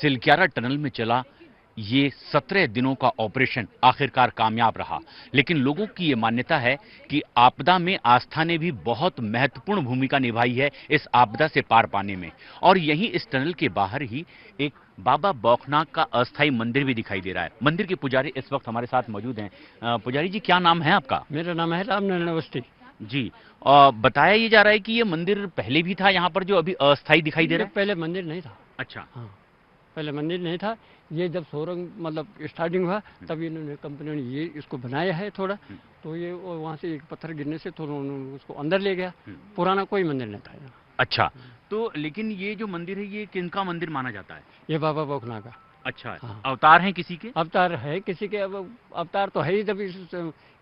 Silkyara tunnel में चला ये 17 दिनों का ऑपरेशन आखिरकार कामयाब रहा। लेकिन लोगों की ये मान्यता है कि आपदा में आस्था ने भी बहुत महत्वपूर्ण भूमिका निभाई है इस आपदा से पार पाने में। और यहीं इस टनल के बाहर ही एक बाबा बौखनाथ का अस्थायी मंदिर भी दिखाई दे रहा है। मंदिर के पुजारी इस वक्त हमारे साथ मौजूद हैं। पुजारी जी, क्या नाम है आपका? मेरा नाम है रामनारायण अवस्थी जी। बताया ये जा रहा है कि ये मंदिर पहले भी था यहाँ पर, जो अभी अस्थायी दिखाई दे रहा है? पहले मंदिर नहीं था। अच्छा। हाँ, पहले मंदिर नहीं था। ये जब सोरंग मतलब स्टार्टिंग हुआ तब इन्होंने कंपनी ने ये इसको बनाया है थोड़ा। तो ये वहाँ से एक पत्थर गिरने से थोड़ा उन्होंने उसको अंदर ले गया। पुराना कोई मंदिर नहीं था यहाँ। अच्छा, तो लेकिन ये जो मंदिर है ये किनका मंदिर माना जाता है? ये बाबा बौखनाथ का। अच्छा। हाँ। अवतार हैं किसी के? अवतार है किसी के। अब अवतार तो है ही, जब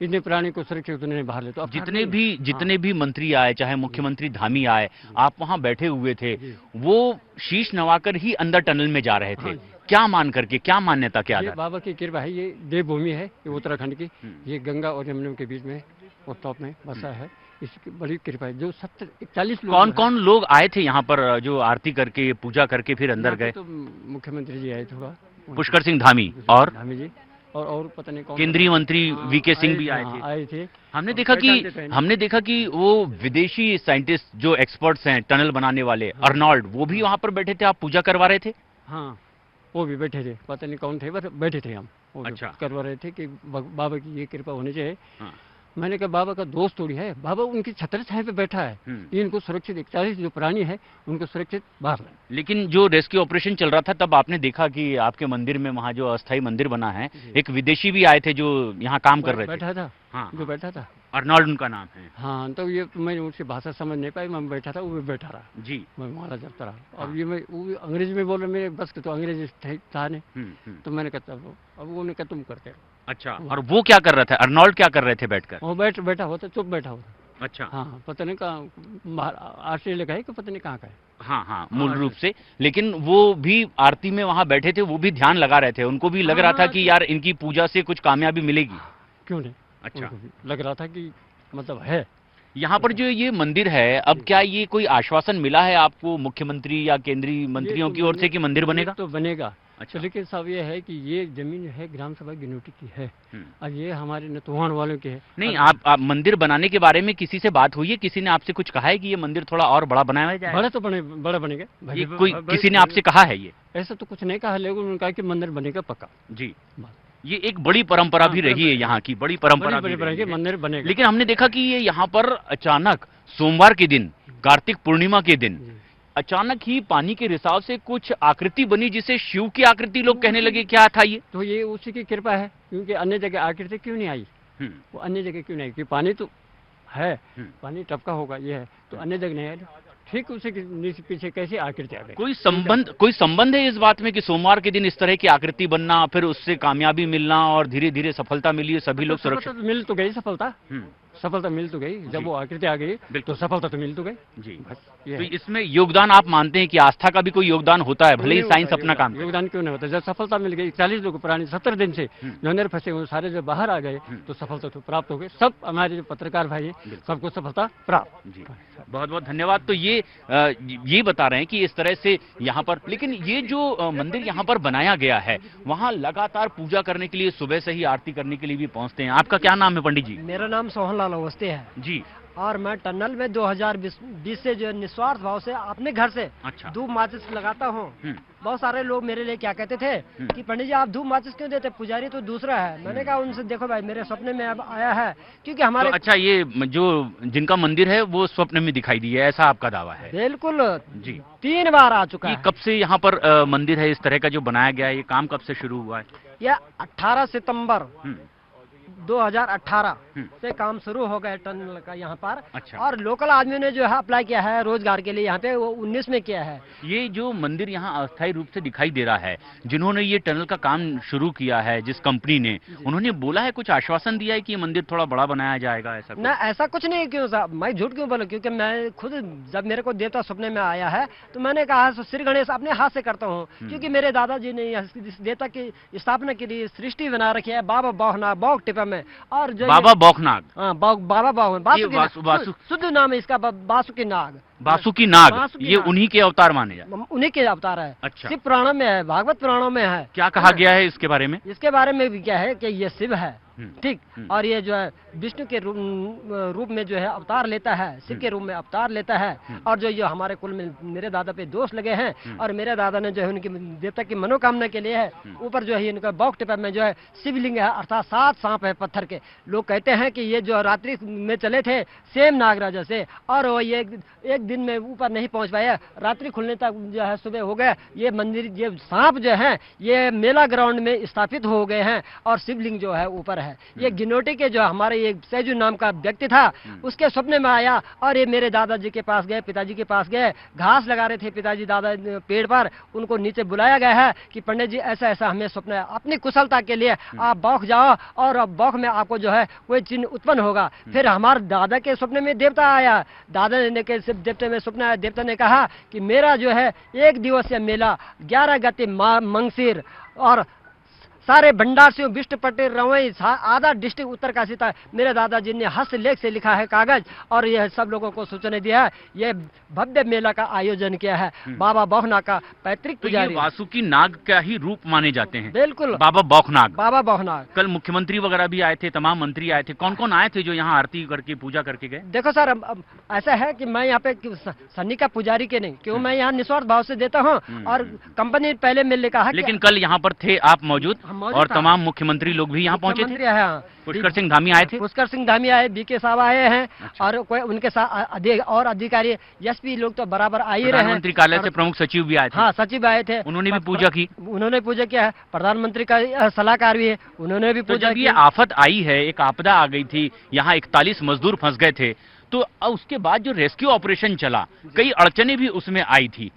इतने प्राणी को सुरक्षित उन्होंने बाहर ले। तो जितने भी मंत्री आए, चाहे मुख्यमंत्री धामी आए, आप वहां बैठे हुए थे, वो शीश नवाकर ही अंदर टनल में जा रहे थे। क्या मान करके, क्या मान्यता, क्या ये बाबा की कृपा है। ये देवभूमि है, ये उत्तराखंड की। ये गंगा और यमुना के बीच में और टॉप में बसा है। इसकी बड़ी कृपा है। जो 40 लोग, कौन कौन लोग आए थे यहाँ पर जो आरती करके पूजा करके फिर अंदर गए? तो मुख्यमंत्री जी आए, थोड़ा पुष्कर सिंह धामी और धामी जी, और पता नहीं कौन, केंद्रीय मंत्री वीके सिंह भी आए थे। हमने देखा कि वो विदेशी साइंटिस्ट जो एक्सपर्ट्स हैं टनल बनाने वाले, अर्नॉल्ड, वो भी वहां पर बैठे थे। आप पूजा करवा रहे थे? हाँ, वो भी बैठे थे। पता नहीं कौन थे, बस बैठे थे हम। अच्छा, करवा रहे थे कि बाबा की ये कृपा होनी चाहिए। हाँ। मैंने कहा बाबा का दोस्त थोड़ी है, बाबा उनकी छत्र छाया पे बैठा है। इनको सुरक्षित 41 जो प्राणी है उनको सुरक्षित बाहर। लेकिन जो रेस्क्यू ऑपरेशन चल रहा था तब आपने देखा कि आपके मंदिर में, वहाँ जो अस्थायी मंदिर बना है, एक विदेशी भी आए थे जो यहाँ काम कर रहे थे। बैठा था। हाँ, जो बैठा था, अर्नॉल्ड उनका नाम है। हाँ, तो ये मैं उसकी भाषा समझ नहीं पाई। मैं बैठा था, वो भी बैठा रहा जी। मैं वहाँ जब रहा। अब ये मैं वो अंग्रेजी में बोल रहे, मेरे बस तो अंग्रेजी था नहीं। तो मैंने कहा अब उन्होंने कहा तुम करते हो। अच्छा, और वो क्या कर रहे थे? अर्नॉल्ड क्या कर रहे थे बैठकर? वो बैठा होता, चुप बैठा होता। अच्छा। हाँ, पता नहीं कहाँ ऑस्ट्रेलिया का है कि पता नहीं कहाँ का है। हाँ हाँ, मूल रूप से। लेकिन वो भी आरती में वहाँ बैठे थे, वो भी ध्यान लगा रहे थे। उनको भी लग रहा था कि यार इनकी पूजा से कुछ कामयाबी मिलेगी। क्यों नहीं? अच्छा, लग रहा था कि मतलब है। यहाँ पर जो ये मंदिर है, अब क्या ये कोई आश्वासन मिला है आपको मुख्यमंत्री या केंद्रीय मंत्रियों की ओर से कि मंदिर बनेगा? तो बनेगा। अच्छा। लेकिन सब ये है कि ये जमीन है ग्राम सभा गिनौटी की है। अब ये हमारे नतवान वालों की है। नहीं, आप मंदिर बनाने के बारे में किसी से बात हुई है? किसी ने आपसे कुछ कहा है कि ये मंदिर थोड़ा और बड़ा बनाया जाए? बड़ा बनेगा। किसी ने आपसे कहा है? ये ऐसा तो कुछ नहीं कहा, लेकिन उन्होंने कहा कि मंदिर बनेगा पक्का। जी। ये एक बड़ी परंपरा भी रही है, यहाँ की बड़ी परंपरा भी रही है। मंदिर बनेगा। लेकिन हमने देखा कि ये यहाँ पर अचानक सोमवार के दिन, कार्तिक पूर्णिमा के दिन, अचानक ही पानी के रिसाव से कुछ आकृति बनी, जिसे शिव की आकृति लोग कहने लगे। क्या था ये? तो ये उसी की कृपा है, क्योंकि अन्य जगह आकृति क्यों नहीं आई? वो अन्य जगह क्यों नहीं आई? क्योंकि पानी तो है, पानी टपका होगा, ये है, तो अन्य जगह नहीं है। ठीक उसी के नीचे पीछे कैसे आकृति आ गई? कोई संबंध है इस बात में कि सोमवार के दिन इस तरह की आकृति बनना, फिर उससे कामयाबी मिलना और धीरे धीरे सफलता मिली, सभी लोग सुरक्षित? मिल तो गई सफलता मिल तो गई। जब वो आकृति आ गई तो सफलता तो मिल तो गई जी। तो इसमें योगदान आप मानते हैं कि आस्था का भी कोई योगदान होता है, भले ही साइंस अपना काम? योगदान क्यों नहीं होता? जब सफलता मिल गई, 40 लोग प्राणी 70 दिन से जो अंदर फंसे हुए सारे जब बाहर आ गए तो सफलता तो प्राप्त हो गई। सब हमारे जो पत्रकार भाई है सबको सफलता प्राप्त। जी, बहुत बहुत धन्यवाद। तो ये बता रहे हैं कि इस तरह से यहाँ पर, लेकिन ये जो मंदिर यहाँ पर बनाया गया है, वहाँ लगातार पूजा करने के लिए, सुबह से ही आरती करने के लिए भी पहुँचते हैं। आपका क्या नाम है पंडित जी? मेरा नाम सोहनलाल अवस्थी है जी। और मैं टनल में 2020 से जो निस्वार्थ भाव से अपने घर से धूप माचिस लगाता हूँ। बहुत सारे लोग मेरे लिए क्या कहते थे कि पंडित जी आप धूप माचिस क्यों देते, पुजारी तो दूसरा है। मैंने कहा उनसे, देखो भाई मेरे सपने में अब आया है, क्योंकि हमारे तो अच्छा, ये जो जिनका मंदिर है वो स्वप्न में दिखाई दी है, ऐसा आपका दावा है? बिल्कुल जी, 3 बार आ चुका है। कब से यहाँ पर मंदिर है इस तरह का जो बनाया गया है, ये काम कब से शुरू हुआ है? यह 18 सितंबर 2018 से काम शुरू हो गया टनल का यहाँ पर। अच्छा। और लोकल आदमी ने जो है अप्लाई किया है रोजगार के लिए यहाँ पे, वो 19 में किया है। ये जो मंदिर यहाँ अस्थायी रूप से दिखाई दे रहा है, जिन्होंने ये टनल का काम शुरू किया है, जिस कंपनी ने, उन्होंने बोला है, कुछ आश्वासन दिया है कि ये मंदिर थोड़ा बड़ा बनाया जाएगा? ऐसा ना, ऐसा कुछ नहीं। क्यों साहब, मैं झूठ क्यों बोलूं? क्योंकि मैं खुद जब मेरे को देवता सपने में आया है तो मैंने कहा श्री गणेश अपने हाथ से करता हूँ, क्योंकि मेरे दादाजी ने इस देवता की स्थापना के लिए सृष्टि बना रखी है। बाबा बौखनाथ, बौख टिपा नाम है। और जो बाबा बौखनाग, हाँ बाबा बासुकी, शुद्ध नाम है इसका बासुकी नाग। बासुकी नाग, ये उन्हीं के अवतार माने जाते, उन्हीं के अवतार है। अच्छा। शिव पुराणों में है, भागवत पुराणों में है। क्या कहा गया है इसके बारे में? इसके बारे में भी क्या है कि ये शिव है, ठीक, और ये जो है विष्णु के रूप में जो है अवतार लेता है, शिव के रूप में अवतार लेता है। और जो ये हमारे कुल में मेरे दादा पे दोष लगे हैं, और मेरे दादा ने जो है उनकी देवता की मनोकामना के लिए है, ऊपर जो है इनका बौख टिपा में जो है शिवलिंग है, अर्थात 7 सांप है पत्थर के। लोग कहते हैं कि ये जो रात्रि में चले थे सेम नागराजा से, और वो ये एक दिन में ऊपर नहीं पहुंच पाया, रात्रि खुलने तक जो है सुबह हो गया। ये मंदिर, ये सांप जो है ये मेला ग्राउंड में स्थापित हो गए हैं, और शिवलिंग जो है ऊपर है। ये गिनोटी के जो हमारे एक सैजू नाम का व्यक्ति था, उसके सपने में आया, और ये मेरे दादाजी के पास गए, पिताजी के पास गए, घास लगा रहे थे पिताजी दादा पेड़ पर, उनको नीचे बुलाया गया है कि पंडित जी ऐसा ऐसा हमें सपना है, अपनी कुशलता के लिए आप बौख जाओ, और बौख में आपको जो है कोई चिन्ह उत्पन्न होगा। फिर हमारे दादा के सपने में देवता आया, दादा ने के देवते में सपना आया, देवता ने कहा कि मेरा जो है 1 दिवसीय मेला 11 गति मंगसिर, और सारे भंडार से बिष्ट पटेल रवई आधा डिस्ट्रिक्ट उत्तरकाशी था। मेरे दादाजी ने हस्तलेख से लिखा है कागज, और यह सब लोगों को सूचना दिया है। यह भव्य मेला का आयोजन किया है बाबा बौखनाग का पैतृक पुजारी। तो वासुकी नाग का ही रूप माने जाते हैं। बिल्कुल, बाबा बौखनाग। बाबा बौखनाग। कल मुख्यमंत्री वगैरह भी आए थे, तमाम मंत्री आए थे। कौन कौन आए थे जो यहाँ आरती करके पूजा करके गए? देखो सर, अब ऐसा है कि मैं यहाँ पे सन्नी का पुजारी के नहीं, क्यों मैं यहाँ निस्वार्थ भाव से देता हूँ, और कंपनी पहले मिलने कहा। लेकिन कल यहाँ पर थे आप मौजूद, और तमाम मुख्यमंत्री लोग भी यहाँ पहुंचे थे। पुष्कर सिंह धामी आए थे, पुष्कर सिंह धामी आए, बीके साहब आए हैं। अच्छा। और कोई उनके साथ और अधिकारी एसपी लोग तो बराबर आ ही रहे हैं। प्रधानमंत्री कार्यालय से प्रमुख सचिव भी आए थे। हाँ, सचिव आए थे, उन्होंने भी पूजा की। उन्होंने पूजा किया है। प्रधानमंत्री का सलाहकार भी है, उन्होंने भी पूजा की। ये आफत आई है, एक आपदा आ गई थी, यहाँ 41 मजदूर फंस गए थे, तो उसके बाद जो रेस्क्यू ऑपरेशन चला, कई अड़चने भी उसमें आई थी।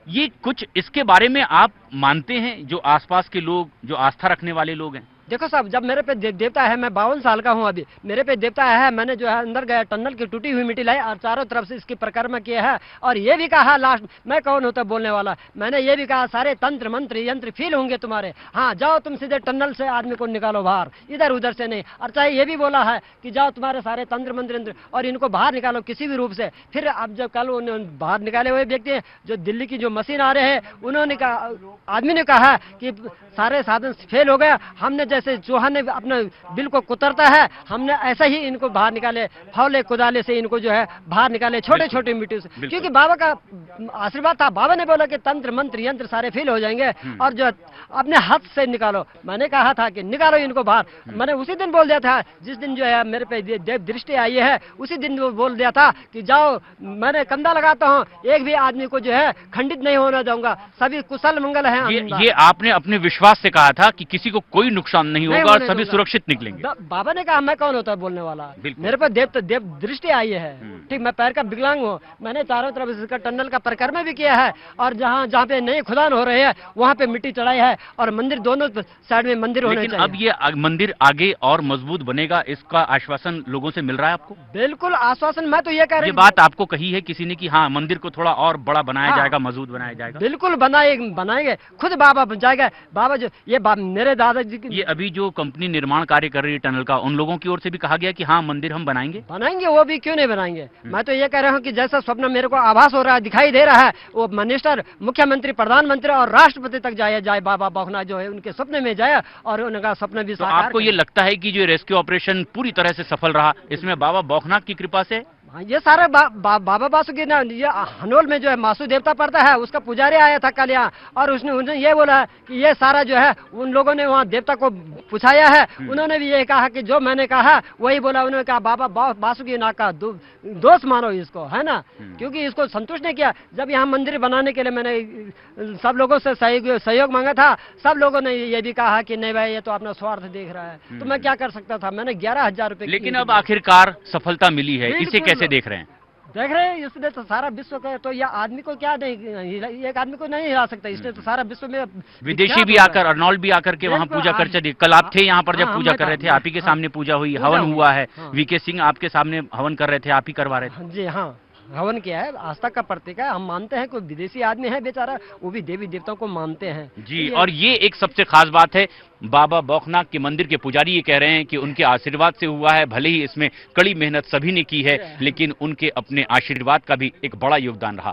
ये कुछ इसके बारे में आप मानते हैं, जो आसपास के लोग, जो आस्था रखने वाले लोग हैं? देखो साहब, जब मेरे पे देवता है, मैं 52 साल का हूँ अभी, मेरे पे देवता है, मैंने जो है अंदर गया, टनल की टूटी हुई मिट्टी लाई और चारों तरफ से इसकी परिक्रमा किया है। और ये भी कहा लास्ट, मैं कौन होता बोलने वाला, मैंने ये भी कहा सारे तंत्र मंत्र यंत्र फील होंगे तुम्हारे, हाँ जाओ तुम सीधे टनल से आदमी को निकालो बाहर, इधर उधर से नहीं। और चाहे ये भी बोला है कि जाओ तुम्हारे सारे तंत्र मंत्र यंत्र और इनको बाहर निकालो किसी भी रूप से। फिर अब जब कल बाहर निकाले हुए व्यक्ति जो दिल्ली की जो मशीन आ रहे हैं, उन्होंने कहा, आदमी ने कहा कि सारे साधन फेल हो गया, हमने जैसे चूहा ने अपने बिल को कुतरता है, हमने ऐसा ही इनको बाहर निकाले, फावले कुदाले से इनको जो है बाहर निकाले, छोटे छोटे मिट्टी से, क्योंकि बाबा का आशीर्वाद था। बाबा ने बोला कि तंत्र मंत्र यंत्र सारे फेल हो जाएंगे और जो अपने हाथ से निकालो। मैंने कहा था कि निकालो इनको बाहर। मैंने उसी दिन बोल दिया था, जिस दिन जो है मेरे पे देव दृष्टि आई है, उसी दिन वो बोल दिया था कि जाओ, मैंने कंधा लगाता हूँ, एक भी आदमी को जो है खंडित नहीं होना दूंगा, सभी कुशल मंगल है। ये आपने अपने विश्वास से कहा था कि किसी को कोई नुकसान नहीं होगा और सभी सुरक्षित निकलेंगे। बाबा ने कहा, मैं कौन होता है बोलने वाला, मेरे पर देव दृष्टि आई है। ठीक, मैं पैर का विकलांग हूँ, मैंने चारों तरफ इसका टनल का परिक्रमा भी किया है, और जहाँ जहाँ पे नए खुदान हो रहे हैं वहाँ पे मिट्टी चढ़ाई है, और मंदिर दोनों साइड में मंदिर होने चाहिए। अब ये मंदिर आगे और मजबूत बनेगा, इसका आश्वासन लोगों से मिल रहा है आपको? बिल्कुल आश्वासन, मैं तो ये कह रही हूँ। ये बात आपको कही है किसी ने कि हाँ मंदिर को थोड़ा और बड़ा बनाया जाएगा, मजबूत बनाया जाएगा? बिल्कुल बनाएंगे, खुद बाबा जाएगा। बाबा जो ये मेरे दादाजी की, ये अभी जो कंपनी निर्माण कार्य कर रही है टनल का, उन लोगों की ओर से भी कहा गया कि हाँ मंदिर हम बनाएंगे। वो भी क्यों नहीं बनाएंगे। मैं तो ये कह रहा हूँ कि जैसा स्वप्न मेरे को आभास हो रहा है, दिखाई दे रहा है, वो मिनिस्टर, मुख्यमंत्री, प्रधानमंत्री और राष्ट्रपति तक जाए बाबा बौखनाग जो है उनके सपने में जाए, और उनका सपना भी साकार। आपको ये लगता है कि जो रेस्क्यू ऑपरेशन पूरी तरह से सफल रहा, इसमें बाबा बौखनाग की कृपा से? ये सारे बाबा बासुकी ना, ये हनोल में जो है मासू देवता पड़ता है, उसका पुजारी आया था कल यहाँ, और उसने ये बोला कि ये सारा जो है उन लोगों ने वहाँ देवता को पुछाया है, उन्होंने भी ये कहा कि जो मैंने कहा वही बोला। उन्होंने कहा बाबा बासुकी नाग का दोष मानो इसको, है ना, क्योंकि इसको संतुष्ट नहीं किया। जब यहाँ मंदिर बनाने के लिए मैंने सब लोगों से सहयोग मांगा था, सब लोगों ने ये भी कहा कि नहीं भाई ये तो अपना स्वार्थ देख रहा है, तो मैं क्या कर सकता था। मैंने 11,000 रुपए, लेकिन अब आखिरकार सफलता मिली है, इसे कैसे देख रहे हैं? इसने तो सारा विश्व का, तो यह आदमी को क्या नहीं, एक आदमी को नहीं हिला सकता, इसने तो सारा विश्व में। विदेशी भी आकर, अर्नॉल्ड भी आकर के वहाँ पूजा कर चले। कल आप थे यहाँ पर जब पूजा कर रहे थे, आप ही के सामने पूजा हुई, हवन हुआ है। वीके सिंह आपके सामने हवन कर रहे थे, आप ही करवा रहे थे। जी हाँ, हवन किया है, आस्था का प्रतीक है। हम मानते हैं, कोई विदेशी आदमी है बेचारा, वो भी देवी देवताओं को मानते हैं जी। और ये एक सबसे खास बात है, बाबा बौखनाथ के मंदिर के पुजारी ये कह रहे हैं कि उनके आशीर्वाद से हुआ है। भले ही इसमें कड़ी मेहनत सभी ने की है, लेकिन उनके अपने आशीर्वाद का भी एक बड़ा योगदान रहा।